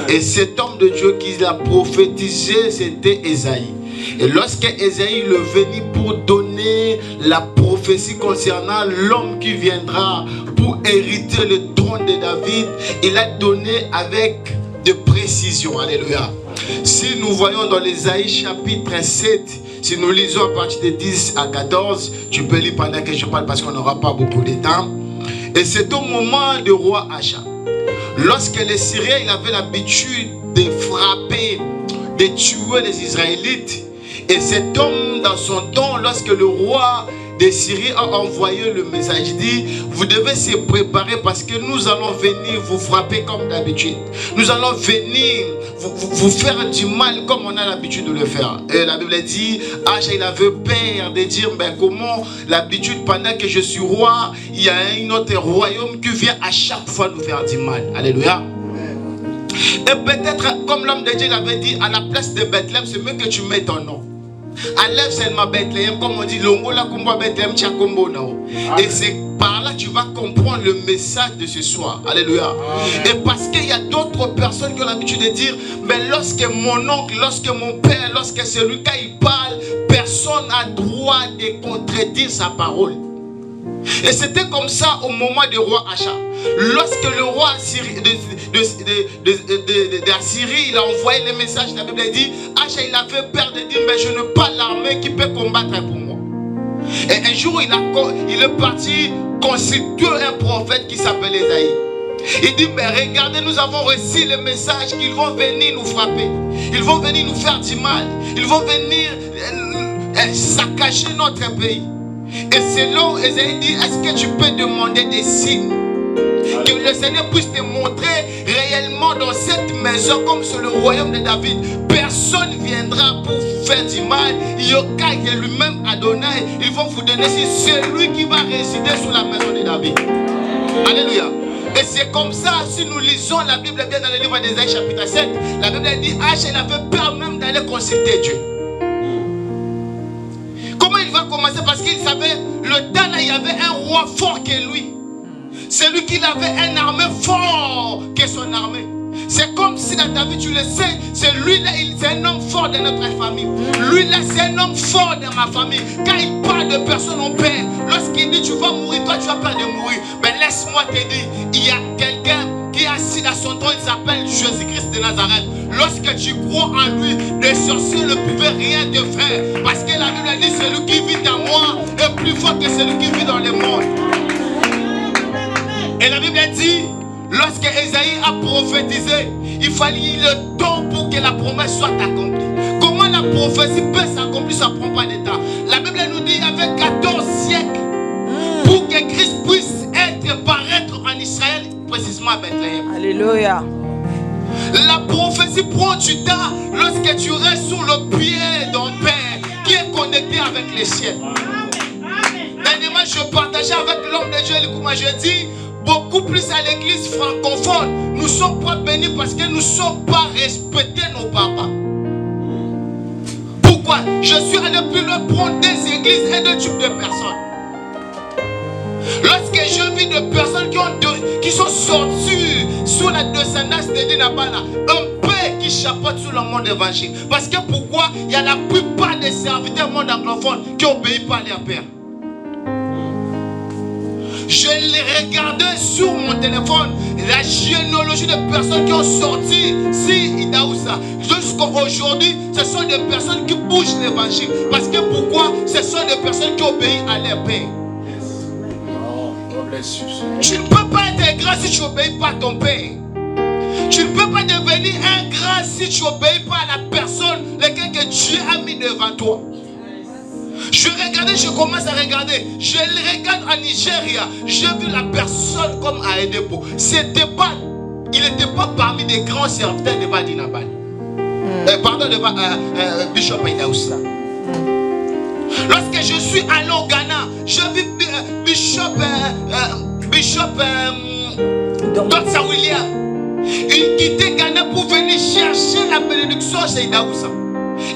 Et cet homme de Dieu qui l'a prophétisé, c'était Ésaïe. Et lorsque Ésaïe le venit pour donner la prophétie concernant l'homme qui viendra pour hériter le trône de David, il a donné avec de précision. Alléluia. Si nous voyons dans l'Ésaïe chapitre 7, si nous lisons à partir de 10 à 14, tu peux lire pendant que je parle parce qu'on n'aura pas beaucoup de temps. Et c'est au moment du roi Acha. Lorsque les Syriens avaient l'habitude de frapper, de tuer les Israélites, et cet homme dans son temps, lorsque le roi des Syriens a envoyé le message, il dit, vous devez se préparer parce que nous allons venir vous frapper comme d'habitude. Nous allons venir vous faire du mal comme on a l'habitude de le faire. Et la Bible dit, Acha il avait peur de dire, ben comment l'habitude pendant que je suis roi, il y a un autre royaume qui vient à chaque fois nous faire du mal. Alléluia. Et peut-être comme l'homme de Dieu l'avait dit, à la place de Bethléem, c'est mieux que tu mets ton nom. Enlève seulement Bethléem, comme on dit, Longola Kumba Bethléem Tchakombo Nao. Et c'est par là que tu vas comprendre le message de ce soir. Alléluia. Et parce qu'il y a d'autres personnes qui ont l'habitude de dire, mais lorsque mon oncle, lorsque mon père, lorsque celui quand il parle, personne n'a droit de contredire sa parole. Et c'était comme ça au moment du roi Acha. Lorsque le roi d'Assyrie, il a envoyé le message, la Bible dit, Acha il avait peur de dire, mais je n'ai pas l'armée qui peut combattre pour moi. Et un jour, il est parti constituer un prophète qui s'appelle Ésaïe. Il dit, mais regardez, nous avons reçu le message qu'ils vont venir nous frapper. Ils vont venir nous faire du mal. Ils vont venir saccager notre pays. Et c'est là où Ésaïe dit, est-ce que tu peux demander des signes? Que le Seigneur puisse te montrer réellement dans cette maison comme sur le royaume de David. Personne ne viendra pour faire du mal. Yokai et lui-même Adonai, ils vont vous donner celui qui va résider sous la maison de David. Alléluia. Et c'est comme ça, si nous lisons la Bible bien dans le livre d'Ésaïe chapitre 7, la Bible dit, Acha il avait peur même d'aller consulter Dieu. Comment il va commencer? Parce qu'il savait, le temps là, il y avait un roi fort que lui. C'est lui qui avait une armée fort que son armée. C'est comme si dans ta vie, tu le sais, c'est lui là, c'est un homme fort de notre famille. Lui là, c'est un homme fort de ma famille. Quand il parle de personne, on perd. Lorsqu'il dit tu vas mourir, toi tu as peur de mourir. Mais laisse-moi te dire, il y a quelqu'un qui est assis dans son trône, il s'appelle Jésus-Christ de Nazareth. Lorsque tu crois en lui, les sorciers ne pouvaient rien te faire. Parce que la Bible dit, celui qui vit en moi est plus fort que celui qui vit dans le monde. Et la Bible dit, lorsque Ésaïe a prophétisé, il fallait le temps pour que la promesse soit accomplie. Comment la prophétie peut s'accomplir, ça ne prend pas de temps. La Bible nous dit, il y avait 14 siècles pour que Christ puisse paraître en Israël, précisément à Bethléem. Alléluia. La prophétie prend du temps lorsque tu restes sous le pied d'un Père qui est connecté avec les cieux. Dernièrement, je partageais avec l'homme de Dieu, je dis, beaucoup plus à l'église francophone, nous ne sommes pas bénis parce que nous ne sommes pas respectés nos papas. Pourquoi? Je suis allé plus loin prendre des églises et deux types de personnes. Lorsque je vis des personnes qui sont sorties sous la descendance de Dinabala, un père qui chapeaute sous le monde évangile. Parce que pourquoi? Il y a la plupart des serviteurs du monde anglophone qui n'obéissent pas à leur père. Je les regardais sur mon téléphone, la généalogie de personnes qui ont sorti Idaoussa. Jusqu'à aujourd'hui, ce sont des personnes qui bougent l'évangile. Parce que pourquoi? Ce sont des personnes qui obéissent à leur père. Tu ne peux pas être grand si tu n'obéis pas à ton père. Tu ne peux pas devenir un grand si tu n'obéis pas à la personne que Dieu a mis devant toi. Je commence à regarder. Je le regarde en Nigeria. J'ai vu la personne comme Aedepo. Il n'était pas parmi les grands serviteurs de Badinabal. Pardon, de Bishop Idaoussa. Lorsque je suis allé au Ghana, j'ai vu Bishop Dr. William. Il quittait Ghana pour venir chercher la bénédiction chez Idaoussa.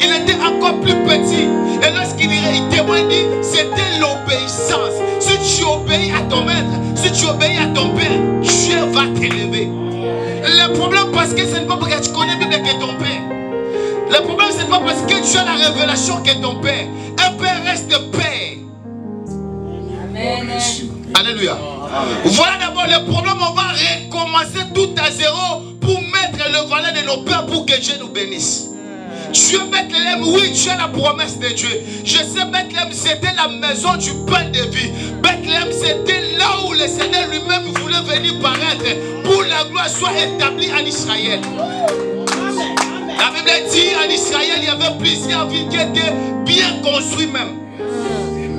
Il était encore plus petit. Et lorsqu'il témoignait, c'était l'obéissance. Si tu obéis à ton maître, si tu obéis à ton père, Dieu va t'élever. Le problème, parce que Le problème, c'est pas parce que tu as la révélation qu'est ton père. Un père reste père. Amen. Alléluia. Voilà d'abord le problème. On va recommencer tout à zéro pour mettre le valeur de nos pères pour que Dieu nous bénisse. Dieu Bethléem, oui, tu as la promesse de Dieu. Je sais, Bethléem, c'était la maison du pain de vie. Bethléem, c'était là où le Seigneur lui-même voulait venir paraître pour la gloire soit établie en Israël. La Bible dit en Israël, il y avait plusieurs villes qui étaient bien construites même.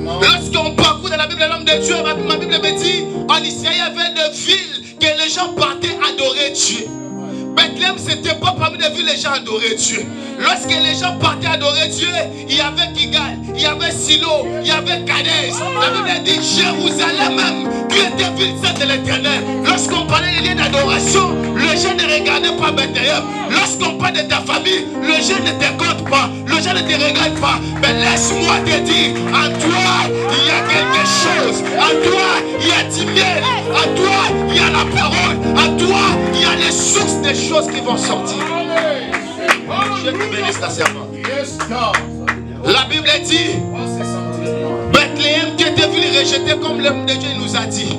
Lorsqu'on parcourt dans la Bible, l'homme de Dieu, ma Bible me dit, en Israël, il y avait des villes que les gens partaient adorer Dieu. Bethléem, c'était pas parmi les villes les gens adoraient Dieu. Lorsque les gens partaient adorer Dieu, il y avait Gigal, il y avait Silo, il y avait Kadès. La Bible dit Jérusalem même, qui était ville sainte de l'Éternel. Lorsqu'on parlait des lieux d'adoration, le gens ne regardait pas Bethléem. Lorsqu'on parle de ta famille, le gens ne te compte pas, le gens ne te regarde pas. Mais laisse-moi te dire, en toi, il y a quelque chose. En toi, il y a du miel. En toi, il y a la parole. En toi, il y a les sources des choses qui vont sortir. Je te bénisse ta servante. La Bible dit Bethléem qui était ville rejetée comme l'homme de Dieu nous a dit.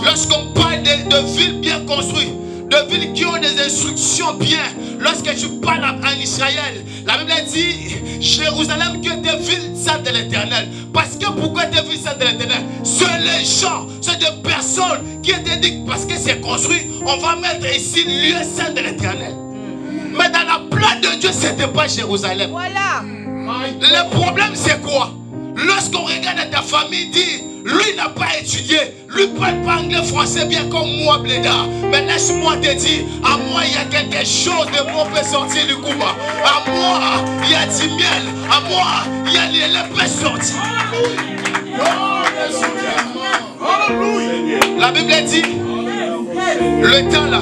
Lorsqu'on parle de villes bien construites, de villes qui ont des instructions bien, lorsque tu parles en Israël, la Bible dit Jérusalem qui était ville sainte de l'Éternel. Parce que pourquoi était ville sainte de l'Éternel? C'est les gens, c'est des personnes qui étaient dit parce que c'est construit, on va mettre ici lieu saint de l'Éternel. Mais dans la plan de Dieu, ce n'était pas Jérusalem. Voilà. Le problème, c'est quoi? Lorsqu'on regarde ta famille, dit, lui n'a pas étudié, lui ne parle pas anglais, français bien comme moi, Blédard. Mais laisse-moi te dire, à moi, il y a quelque chose de bon peut sortir du coup. À moi, il y a du miel. À moi, il y a les peut sortir. La Bible dit, le temps là,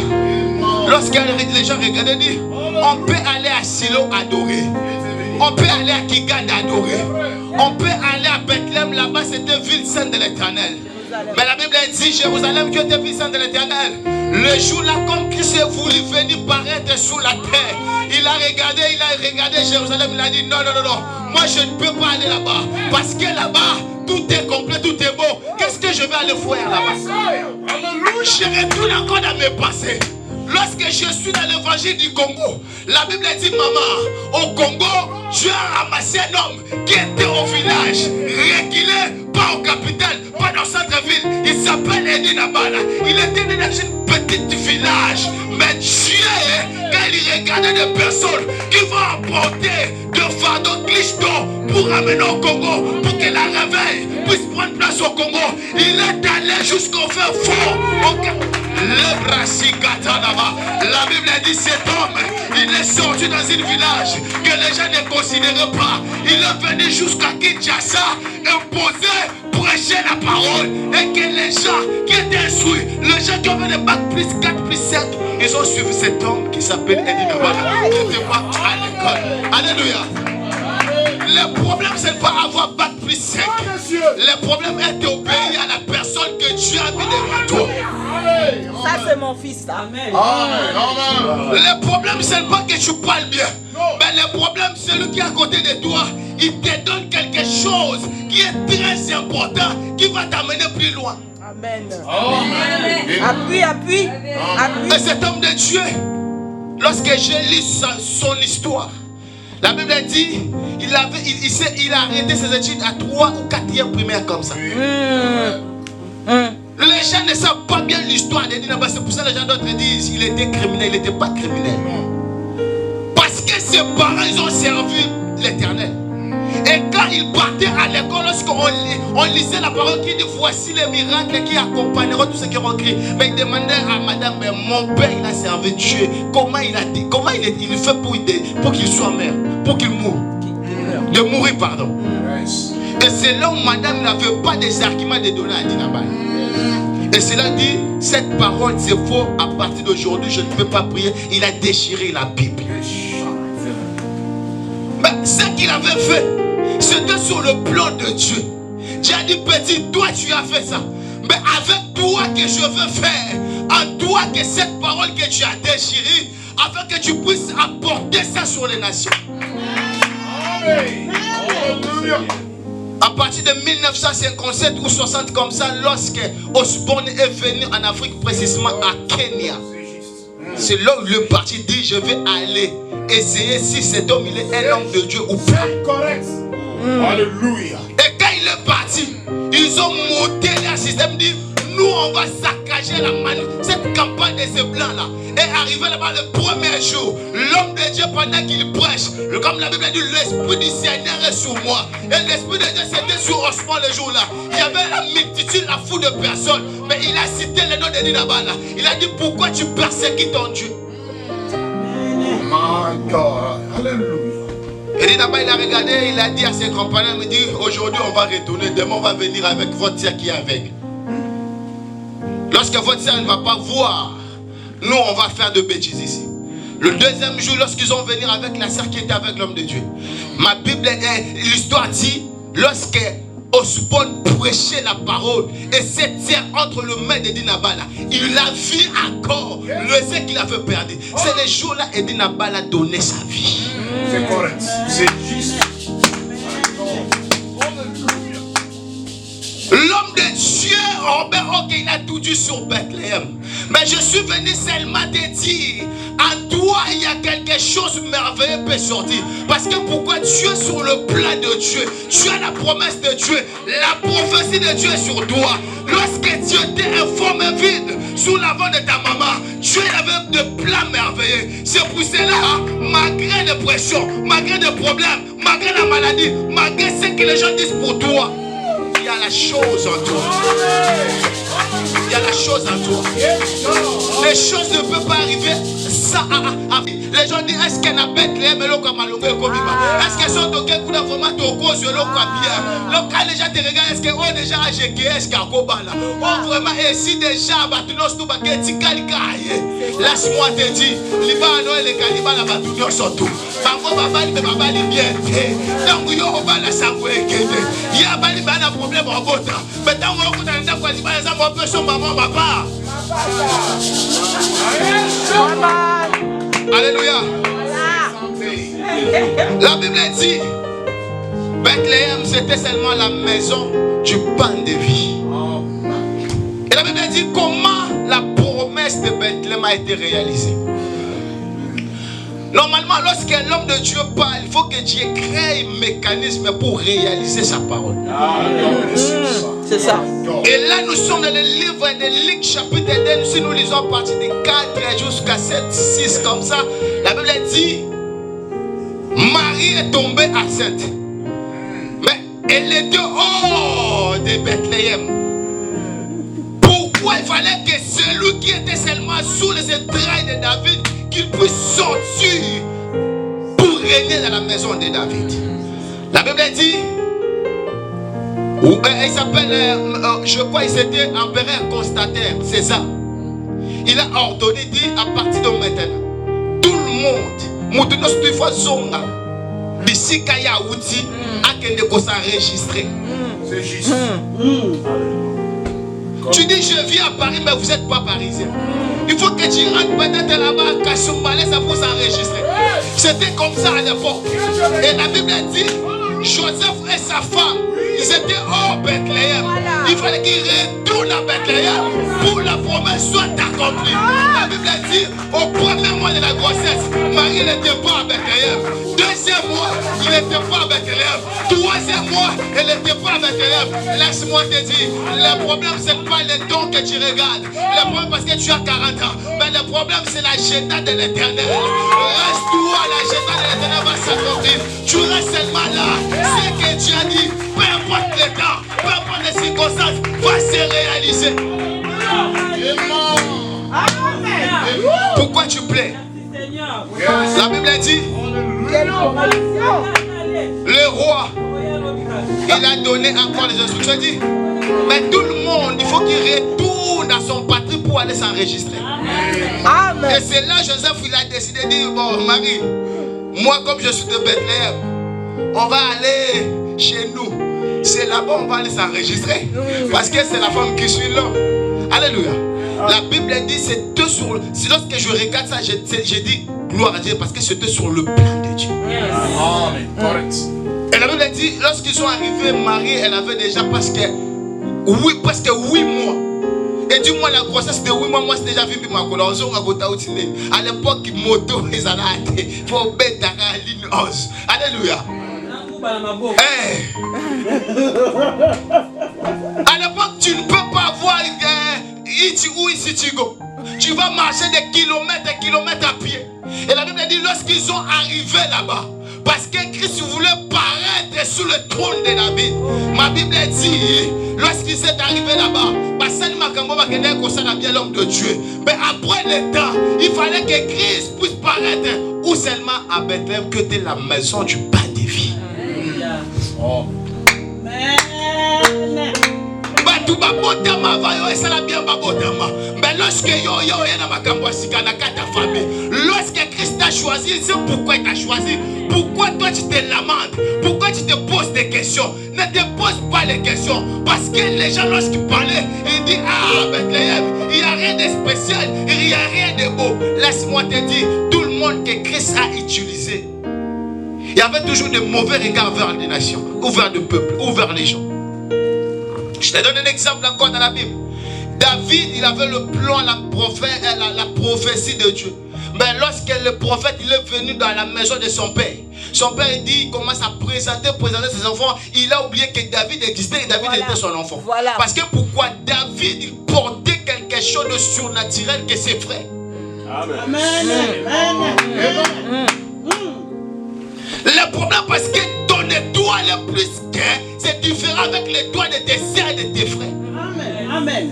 lorsque les gens regardaient, dit, on peut aller à Silo adorer. On peut aller à Kigal adorer. On peut aller à Bethléem, là-bas c'était ville sainte de l'Éternel. Mais la Bible dit Jérusalem qui était ville sainte de l'Éternel. Le jour là, comme Christ est voulu venir paraître sur la terre, il a regardé Jérusalem, il a dit non, non, non, non. Moi je ne peux pas aller là-bas. Parce que là-bas, tout est complet, tout est beau. Qu'est-ce que je vais aller faire là-bas? Je retourne encore dans mes passés. Lorsque je suis dans l'évangile du Congo, la Bible dit, maman, au Congo, Dieu a ramassé un homme qui était au village, reculé, pas au capitale, pas dans le centre-ville. Il s'appelle Edi Nabala. Il était né dans une petite village. Mais Dieu, quand il regardait des personnes qui vont apporter de fardeaux clichés pour ramener au Congo, pour que la réveil puisse prendre place au Congo, il est allé jusqu'au fin fond. La Bible dit cet homme, il est sorti dans un village que les gens ne considéraient pas. Il est venu jusqu'à Kinshasa imposer, prêcher la parole et que les gens qui étaient instruits, les gens qui ont fait des bac plus 4 plus 5, ils ont suivi cet homme qui s'appelle Edi Nabala, qui n'était pas à l'école. Alléluia. Le problème, c'est de ne pas avoir bac plus 5. Le problème est d'obéir à la personne que Dieu a mis devant toi. Ça, c'est mon fils. Amen. Le problème, c'est pas que tu parles bien. Mais le problème, c'est lui qui est à côté de toi. Il te donne quelque chose qui est très important, qui va t'amener plus loin. Amen. Appuie, appuie. Et cet homme de Dieu, lorsque je lis son histoire, la Bible dit, il a arrêté ses études à 3 ou 4e primaire comme ça. Les gens ne savent pas bien l'histoire de Nabala. C'est pour ça que les gens d'autres disent qu'il était criminel. Il n'était pas criminel. Parce que ses parents, ils ont servi l'Éternel. Et quand il partait à l'école, lorsqu'on lisait la parole qui dit voici les miracles qui accompagneront tous ceux qui ont crié. Mais il demandait à madame, mais mon père il a servi Dieu. Comment il a dit, comment il fait pour qu'il soit mère, pour qu'il moure. De mourir, pardon. Et c'est là où madame n'avait pas des arguments de donner à Dinabal. Et cela dit, cette parole c'est faux, à partir d'aujourd'hui je ne peux pas prier. Il a déchiré la Bible. Mais ce qu'il avait fait, c'était sur le plan de Dieu. Dieu a dit, petit, toi tu as fait ça. Mais avec toi que je veux faire, en toi que cette parole que tu as déchirée, afin que tu puisses apporter ça sur les nations. À partir de 1957 ou 60 comme ça, lorsque Osborne est venu en Afrique, précisément à Kenya, c'est là où le parti dit je vais aller essayer si cet homme il est un homme de Dieu ou pas. Correct. Alléluia. Et quand il est parti, ils ont monté leur système, dit nous on va saccager cette campagne de ces blancs là. Et arrivé là-bas le premier jour, l'homme de Dieu pendant qu'il prêche, comme la Bible dit, l'esprit du Seigneur est sur moi. Et l'esprit de Dieu c'était sur Osman le jour là. Il y avait la multitude, la foule de personnes. Mais il a cité le nom de Dinaba là. Il a dit pourquoi tu persécutes ton Dieu. My God. Alléluia. Et Dinaba il a regardé, il a dit à ses compagnons, il me dit aujourd'hui on va retourner, demain on va venir avec votre sœur qui est aveugle. Lorsque votre sœur ne va pas voir, nous on va faire de bêtises ici. Le deuxième jour, lorsqu'ils ont venu avec la sœur qui était avec l'homme de Dieu, ma Bible, l'histoire dit, lorsque Osborne prêchait la parole et cette terre entre le mains de Dinabala, il a vu encore le ce qu'il avait perdu. C'est le jour-là et Dinabala a donné sa vie. C'est correct. C'est juste. L'homme de Dieu, Robert Oke, il a tout dit sur Bethléem. Mais je suis venu seulement te dire, en toi il y a quelque chose de merveilleux peut sortir. Parce que pourquoi Dieu est sur le plan de Dieu, tu as la promesse de Dieu, la prophétie de Dieu est sur toi. Lorsque Dieu t'informe vide sous l'avant de ta maman, Dieu avait de plans merveilleux. C'est pour cela, malgré les pressions, malgré les problèmes, malgré la maladie, malgré ce que les gens disent pour toi, il y a la chose en toi. Il y a la chose en toi. Les choses ne peuvent pas arriver ça. Les gens disent est-ce qu'elle a Bethléem et l'autre est-ce qu'elles sont dans quel coup d'information au cause de l'autre bien. Donc quand les gens te regardent, est-ce qu'on déjà a GKS Kakobala? Oh vraiment, et si déjà laisse-moi te dire, Libano et les Kalibans là bas sont tout. Parfois babali mais babali bien. Donc yo obala sangwe kende. Ya bali bana problème en bota. Mais tant qu'on a dans quoi Libano ça moi peut son maman papa. Alléluia. La Bible dit Bethléem c'était seulement la maison du pain de vie. Et la Bible dit comment la promesse de Bethléem a été réalisée. Normalement, lorsque l'homme de Dieu parle, il faut que Dieu crée un mécanisme pour réaliser sa parole. C'est ça. Et là, nous sommes dans le livre de Luc, chapitre 2. Si nous lisons à partir de 4 jusqu'à 7, 6, comme ça, la Bible dit Marie est tombée enceinte. Mais elle était hors de Bethléem. Pourquoi il fallait que celui qui était seulement sous les entrailles de David, qu'il puisse sortir pour régner dans la maison de David? La Bible dit, il s'appelle, je crois qu'il était empereur Constantin, César. Il a ordonné, dit, à partir de maintenant, tout le monde, s'enregistrer. C'est juste. Tu dis je vis à Paris mais vous n'êtes pas parisien. Il faut que tu rentres peut-être là-bas à Kassoumbalé, ça faut s'enregistrer. C'était comme ça à l'époque. Et la Bible dit Joseph et sa femme, ils étaient hors Bethléem. Il fallait qu'ils retournent à Bethléem pour la promesse soit accomplie. La Bible dit au premier mois de la grossesse, Marie n'était pas à Bethléem. Deuxième mois, il n'était pas à Bethléem. Troisième mois, elle n'était pas à Bethléem. Laisse-moi te dire, le problème c'est pas les dons que tu regardes. Le problème parce que tu as 40 ans. Mais le problème c'est l'agenda de l'éternel. Reste-toi, l'agenda de l'éternel va s'accomplir. Tu restes seulement là. Ce que tu as dit, peu importe le temps, peu importe les circonstances, va se réaliser. Pourquoi tu plais? La Bible dit le roi, il a donné encore les instructions. Il dit, mais tout le monde, il faut qu'il retourne à son patrie pour aller s'enregistrer. Amen. Et c'est là Joseph, il a décidé de dire, bon Marie, moi comme je suis de Bethléem, on va aller chez nous. C'est là-bas on va aller s'enregistrer. Parce que c'est la femme qui suit l'homme. Alléluia. La Bible dit, c'était sur... Lorsque je regarde ça, j'ai dit gloire à Dieu parce que c'était sur le plan de Dieu. Dieu. Amen. Correct. Et la Bible dit, lorsqu'ils sont arrivés, Marie, elle avait déjà presque 8 mois. Et du moins la grossesse de 8 mois, moi c'est déjà vu ma coloration à l'époque, moto, ils allaient il faut mettre la ligne 11. Alléluia. À l'époque, tu ne peux pas voir ici ou ici tu go. Tu vas marcher des kilomètres et kilomètres à pied. Et la Bible dit, lorsqu'ils sont arrivés là-bas, parce que Christ voulait paraître sur le trône de David. Ma Bible dit, lorsqu'il s'est arrivé là-bas, l'homme de Dieu. Mais après le temps, il fallait que Christ puisse paraître ou seulement à Bethléem, que de la maison du pain de vie. Oh. Mais lorsque lorsque Christ t'a choisi, c'est pourquoi il t'a choisi. Pourquoi toi tu te lamentes? Pourquoi tu te poses des questions? Ne te pose pas les questions. Parce que les gens, lorsqu'ils parlaient, ils disent, ah, Bethléem, il n'y a rien de spécial, il n'y a rien de beau. Laisse-moi te dire, tout le monde que Christ a utilisé, il y avait toujours de mauvais regards vers les nations, ou vers le peuple, ou vers les gens. Je te donne un exemple encore dans la Bible. David, il avait le plan, la prophétie de Dieu. Mais lorsque le prophète il est venu dans la maison de son père il dit, il commence à présenter ses enfants. Il a oublié que David existait et David était son enfant. Voilà. Parce que pourquoi David il portait quelque chose de surnaturel que ses frères. Amen. Le problème parce que ton étoile est plus qu'un, c'est différent avec l'étoile de tes sœurs et de tes frères. Amen.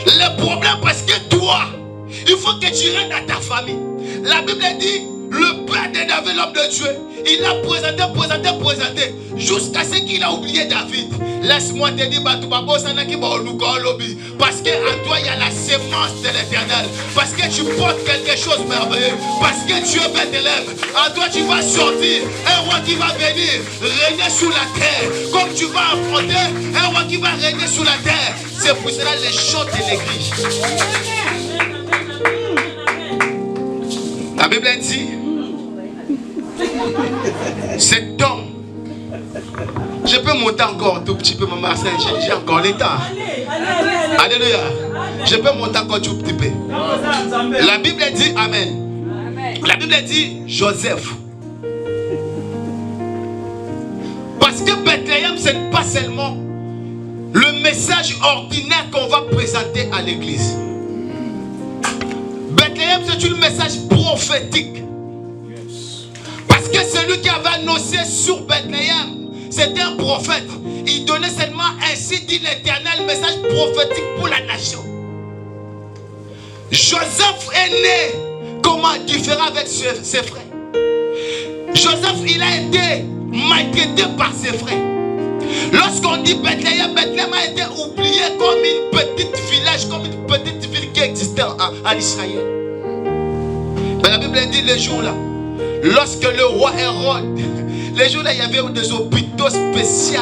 Le problème parce que toi, il faut que tu rentres dans ta famille. La Bible dit, le père de David, l'homme de Dieu, il a présenté, jusqu'à ce qu'il a oublié David. Laisse-moi te dire, parce qu'en toi, il y a la sémence de l'éternel. Parce que tu portes quelque chose de merveilleux. Parce que tu es Bethléem. En toi, tu vas sortir un roi qui va venir régner sur la terre. Comme tu vas affronter un roi qui va régner sur la terre. C'est pour cela les chants de l'église. La Bible dit, cet homme, je peux monter encore un tout petit peu, maman, j'ai encore le temps. Alléluia. Je peux monter encore un tout petit peu. La Bible dit, Amen. La Bible dit, Joseph. Parce que Bethléem, ce n'est pas seulement le message ordinaire qu'on va présenter à l'église. Bethléem, c'est un message prophétique. Parce que celui qui avait annoncé sur Bethléem, c'était un prophète. Il donnait seulement ainsi dit l'Éternel, message prophétique pour la nation. Joseph est né, comment différent avec ses frères. Joseph, il a été maltraité par ses frères. Lorsqu'on dit Bethléem, Bethléem a été oublié comme une petite village, comme une petite ville qui existait en Israël. Mais la Bible dit les jours là, lorsque le roi Hérode, les jours là, il y avait des hôpitaux spéciaux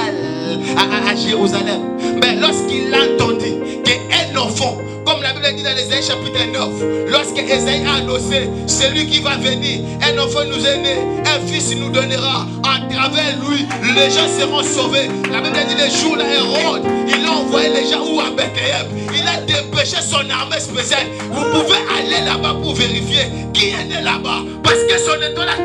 à Jérusalem. Mais lorsqu'il a entendu qu'un enfant, comme la Bible dit dans l'Ésaïe chapitre 9, lorsque Ésaïe a annoncé celui qui va venir, un enfant nous est né, un fils nous donnera, à travers lui, les gens seront sauvés. La Bible dit les jours là, Hérode, il a envoyé les gens où à Bethléem, il a dépêché son armée spéciale. Vous pouvez aller là-bas pour vérifier qui est né là-bas, parce que son étoile a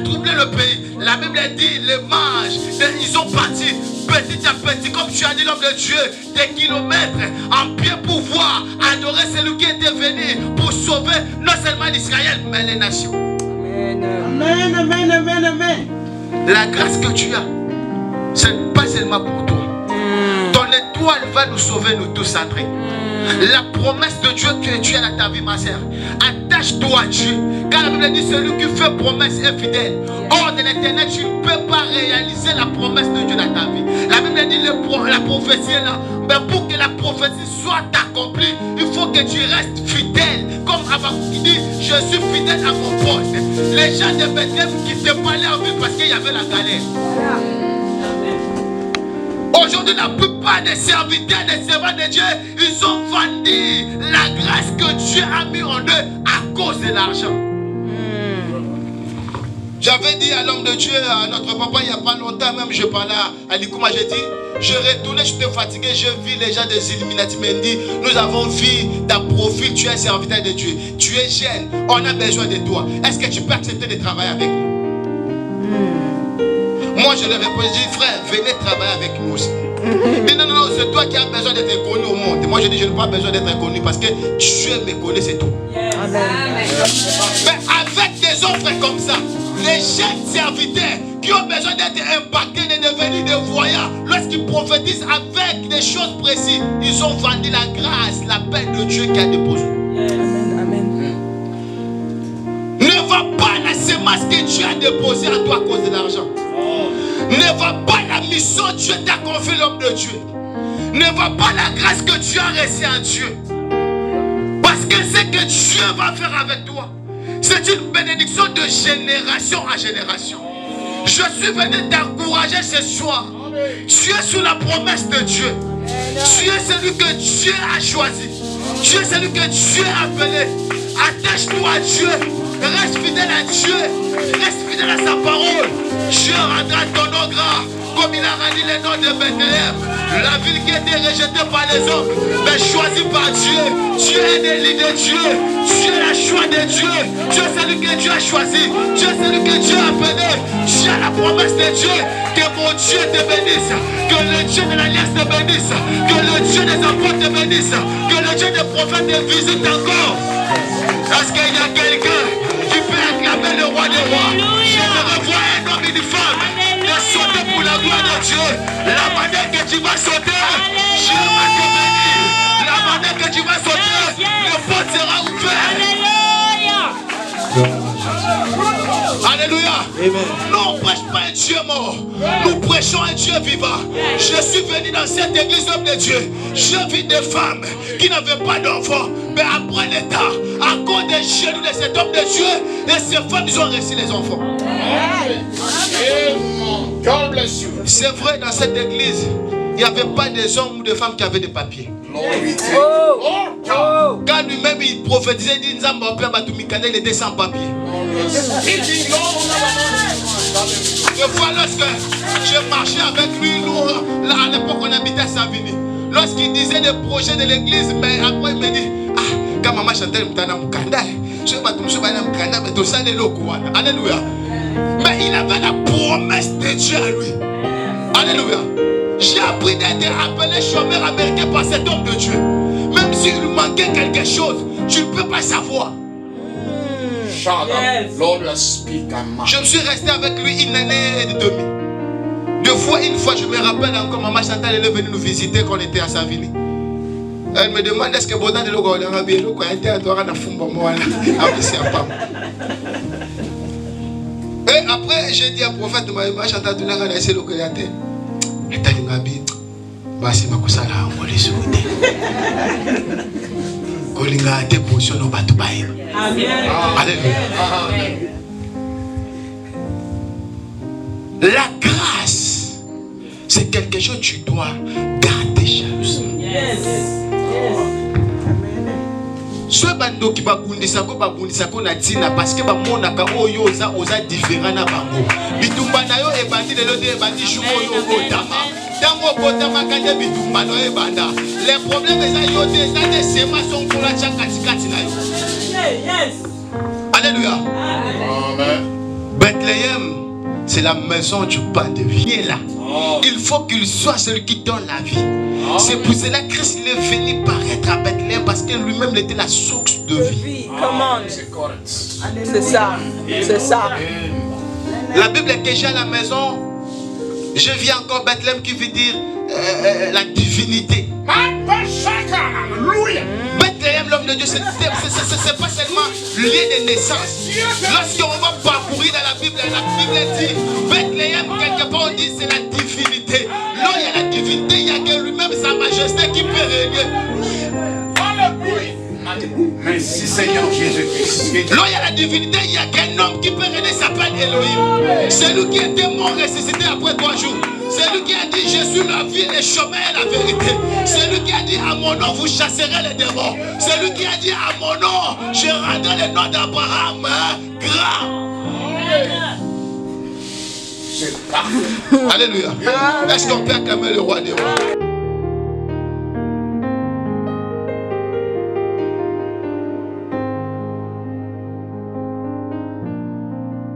troublé le pays. La Bible dit les mages, ils ont parti petit à petit, comme tu as dit, l'homme de Dieu, des kilomètres en pied pour voir, adorer celui qui était venu pour sauver non seulement l'Israël, mais les nations. Amen, amen, amen, amen. La grâce que tu as, ce n'est pas seulement pour toi. Ton étoile va nous sauver, nous tous, André. La promesse de Dieu que tu as dans ta vie, ma sœur, attache-toi à Dieu. Car la Bible dit celui qui fait promesse est fidèle. Hors de l'éternel, tu ne peux pas réaliser la promesse de Dieu dans ta vie. La Bible dit la prophétie est là. Mais pour que la prophétie soit accomplie, il faut que tu restes fidèle. Comme Habakkuk qui dit, je suis fidèle à mon poste. Les gens de Bethléem qui te parlaient en vie parce qu'il y avait la galère. Aujourd'hui, la plupart des serviteurs, des servants de Dieu, ils ont vendu la grâce que Dieu a mis en eux à cause de l'argent. J'avais dit à l'homme de Dieu, à notre papa, il n'y a pas longtemps, même je parlais à Likouma, j'ai dit, je retournais, j'étais fatigué, je vis les gens des Illuminati Mendy, nous avons vu ta profil, tu es serviteur de Dieu, tu es jeune, on a besoin de toi. Est-ce que tu peux accepter de travailler avec nous? Moi je leur ai répondu, frère, venez travailler avec nous aussi. Mais non, c'est toi qui as besoin d'être connu au monde. Moi je dis, je n'ai pas besoin d'être connu parce que Dieu me connaît, c'est tout. Amen. Mais avec des offres comme ça, les jeunes serviteurs qui ont besoin d'être impactés, de devenir des voyants, lorsqu'ils prophétisent avec des choses précises, ils ont vendu la grâce, la paix de Dieu qui a déposé. Amen. Ne va pas la semence que Dieu a déposée à toi à cause de l'argent. Ne va pas la mission que Dieu t'a confiée, l'homme de Dieu. Ne va pas la grâce que Dieu a reçue en Dieu. Parce que ce que Dieu va faire avec toi, c'est une bénédiction de génération en génération. Je suis venu t'encourager ce soir. Tu es sur la promesse de Dieu. Tu es celui que Dieu a choisi. Tu es celui que Dieu a appelé. Attache-toi à Dieu. Reste fidèle à Dieu. Reste fidèle à sa parole. Dieu rendra ton nom grand. Comme il a rendu le nom de Bethléem. La ville qui était rejetée par les hommes, mais choisie par Dieu. Tu es l'élu de Dieu. Tu es la choix de Dieu. Tu es celui que Dieu a choisi. Tu es celui que Dieu a appelé. Tu as la promesse de Dieu. Que mon Dieu te bénisse. Que le Dieu de l'Alliance te bénisse. Que le Dieu des enfants te bénisse. Que le Dieu des prophètes te visite encore. Est-ce qu'il y a quelqu'un qui peut acclamer le roi des rois? Je te revois un homme et une femme de sauter pour la gloire de Dieu. La manière que tu vas sauter, Dieu va te bénir. La manière que tu vas sauter, le porte sera ouvert. Alléluia. Nous on ne prêche pas un Dieu mort. Nous prêchons un Dieu vivant. Je suis venu dans cette église homme de Dieu. Je vis des femmes qui n'avaient pas d'enfants. Mais après l'état, à cause des genoux de cet homme de Dieu, et ces femmes, ils ont reçu les enfants. C'est vrai, dans cette église, il n'y avait pas des hommes ou des femmes qui avaient des papiers. Quand lui-même il prophétisait, il était sans papier. Une fois, lorsque je marchais avec lui, nous, là, à l'époque on habitait à Savigny. Lorsqu'il disait des projets de l'église, mais après il me dit, quand maman chantait, alléluia. Mais il avait la promesse de Dieu à lui. Alléluia. J'ai appris d'être appelé chômeur américain par cet homme de Dieu. Même s'il lui manquait quelque chose, tu ne peux pas savoir. Je me suis resté avec lui 1 année et demie. Une fois, je me rappelle encore, maman Chantal elle est venue nous visiter quand on était à Savigny. Elle me demande est-ce que Bodan de l'Ogo est bien l'Ogo était à toi à Fumba Moana. Et après, j'ai dit à prophète, maman Chantal tu n'as pas laissé l'Ogo à terre. Et t'as dit Gabi, basi makusala ngoli soude. Kolinga ate position no batu bae. Amen. Alléluia. La grâce, c'est quelque chose que tu dois garder jalousement. Ce bando qui va bundisa ko na tina parce que ba monaka oyo oza différent na bango. Bitumba na yo e bandi lelo de bandi jour oyo botama. Tango botama kanye bitumba no e banda. Les problèmes eza des semas sont pour la kati na yo. Yes. Alléluia. Amen. Bethléem, c'est la maison du pain de vie. Il est là. Il faut qu'il soit celui qui donne la vie. C'est pour cela que Christ est venu paraître à Bethléem parce que lui-même était la source de vie. C'est ça. C'est ça. La Bible est que j'ai à la maison. Je vis encore Bethléem qui veut dire la divinité. Bethléem, l'homme de Dieu, c'est pas seulement lié de naissance. Lorsqu'on va parcourir dans la Bible dit Bethléem, quelque part on dit c'est la divinité. Là il y a la divinité, il y a que lui-même sa majesté qui peut régner. Merci Seigneur Jésus-Christ. Là il y a la divinité, il y a qu'un homme qui peut régner, s'appelle Elohim. C'est lui qui était mort ressuscité après 3 jours. C'est lui qui a dit je suis la vie, le chemin et la vérité. C'est lui qui a dit à mon nom vous chasserez les démons. C'est lui qui a dit à mon nom je rendrai le nom d'Abraham grand. Alléluia. Est-ce qu'on peut acclamer le roi des rois?